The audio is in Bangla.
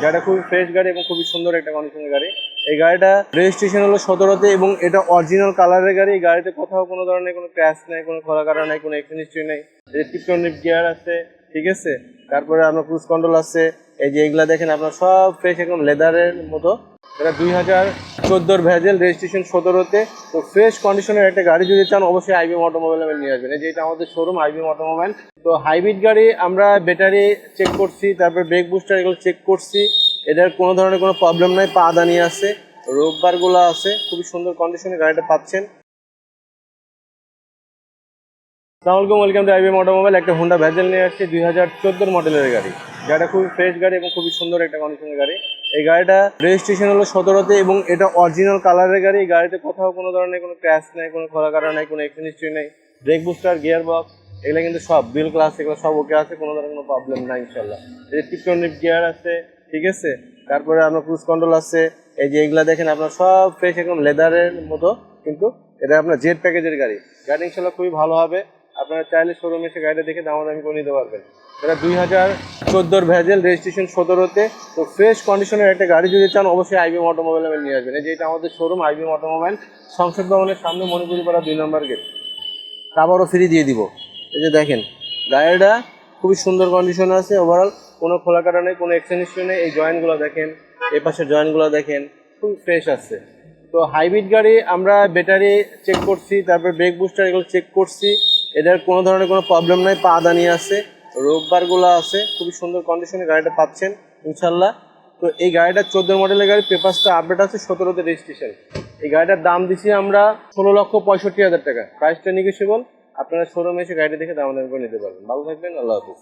গাড়িটা খুবই ফ্রেশ গাড়ি এবং খুবই সুন্দর একটা কন্ডিশনের গাড়ি। এই গাড়িটা রেজিস্ট্রেশন হলো 17তে এবং এটা অরিজিনাল কালারের গাড়ি। এই গাড়িতে কোথাও কোনো ধরনের কোনো ক্র্যাশ নেই, কোনো খোলা কাটা নেই, কোনো অ্যাক্সিডেন্ট হিস্ট্রি নেই। টিপটনিক গিয়ার আছে, ঠিক আছে। তারপরে আপনার ক্রুজ কন্ট্রোল আছে। এই যে এগুলা দেখেন আপনার সব ফ্রেশ একদম লেদারের মতো। এটা 2014 ভেজেল, রেজিস্ট্রেশন 17তে। তো ফ্রেশ কন্ডিশনের একটা গাড়ি যদি চান অবশ্যই আইবিএম অটোমোবাইল নিয়ে আসবেন। এই যে এটা আমাদের শোরুম আইবিএম অটোমোবাইল। তো হাইব্রিড গাড়ি আমরা ব্যাটারি চেক করছি, তারপর ব্রেক বুস্টার এগুলো চেক করছি। এটার কোনো ধরনের কোনো প্রবলেম নাই, পা দানি আছে, রোববারগুলো আছে, খুবই সুন্দর কন্ডিশনে গাড়িটা পাচ্ছেন। আসসালামু আলাইকুম, ওয়েলকাম টু আইবিএম অটোমোবাইল। একটা হোন্ডা ভেজেল নিয়ে আসছে 2014 মডেলের গাড়ি। গাড়িটা খুবই ফ্রেশ গাড়ি এবং খুবই সুন্দর একটা কন্ডিশনের গাড়ি। এই গাড়িটা রেজিস্ট্রেশন হলো 17তে এবং এটা অরিজিনাল কালারের গাড়ি। এই গাড়িতে কোথাও কোনো ধরনের কোনো ক্র্যাশ নেই, কোনো খোলা কাটা নেই, কোনো অ্যাক্সিডেন্ট হিস্ট্রি নেই। ব্রেক বুস্টার, গিয়ার বক্স এগুলো কিন্তু সব বিল ক্লাস, এগুলো সব ওকে আছে, কোনো ধরনের কোনো প্রবলেম নাই ইনশাল্লাহ। এই যে টিপটনিক গিয়ার আছে, ঠিক আছে। তারপরে আপনার ক্রুজ কন্ট্রোল আছে। এই যে এগুলা দেখেন আপনার সব ফ্রেশ একদম লেদারের মতো, কিন্তু এটা আপনার জেড প্যাকেজের গাড়ি। গাড়ি ইনশাল্লাহ খুবই ভালো হবে। আপনারা চাইলে শোরুমে এসে গাড়িটা দেখে দামাদামি করে নিতে পারবেন। এটা 2014 ভেজেল, রেজিস্ট্রেশন 17তে। তো ফ্রেশ কন্ডিশনের একটা গাড়ি যদি চান অবশ্যই আইবিএম অটোমোবাইল নিয়ে আসবেন। এই যে এটা আমাদের শোরুম আইবিএম অটোমোবাইল, সংসদ ভবনের সামনে, মণিপুরিপাড়া 2 নম্বর গেট। আবারও ফ্রি দিয়ে দিব। এই যে দেখেন গাড়িটা খুবই সুন্দর কন্ডিশনে আছে। ওভারঅল কোনো খোলা কাটা নেই, কোনো এক্সচেঞ্জ হিস্ট্রি নেই। এই জয়েন্টগুলো দেখেন, এই পাশের জয়েন্টগুলো দেখেন, খুব ফ্রেশ আছে। তো হাইব্রিড গাড়ি আমরা ব্যাটারি চেক করছি, তারপর ব্রেক বুস্টার এগুলো চেক করছি। এটার কোনো ধরনের কোনো প্রবলেম নাই, পা দানি আছে, রোববারগুলো আছে, খুবই সুন্দর কন্ডিশনে গাড়িটা পাচ্ছেন ইনশাল্লাহ। তো এই গাড়িটা 14 মডেলের গাড়ি, পেপারসটা আপডেট আছে, 17তে রেজিস্ট্রেশন। এই গাড়িটার দাম দিচ্ছি আমরা 16,65,000 টাকা। প্রাইসটা নেগোশিয়েবল। আপনারা শোরুমে এসে গাড়ি দেখে দাম করে নিতে পারবেন। ভালো থাকবেন, আল্লাহ হাফিজ।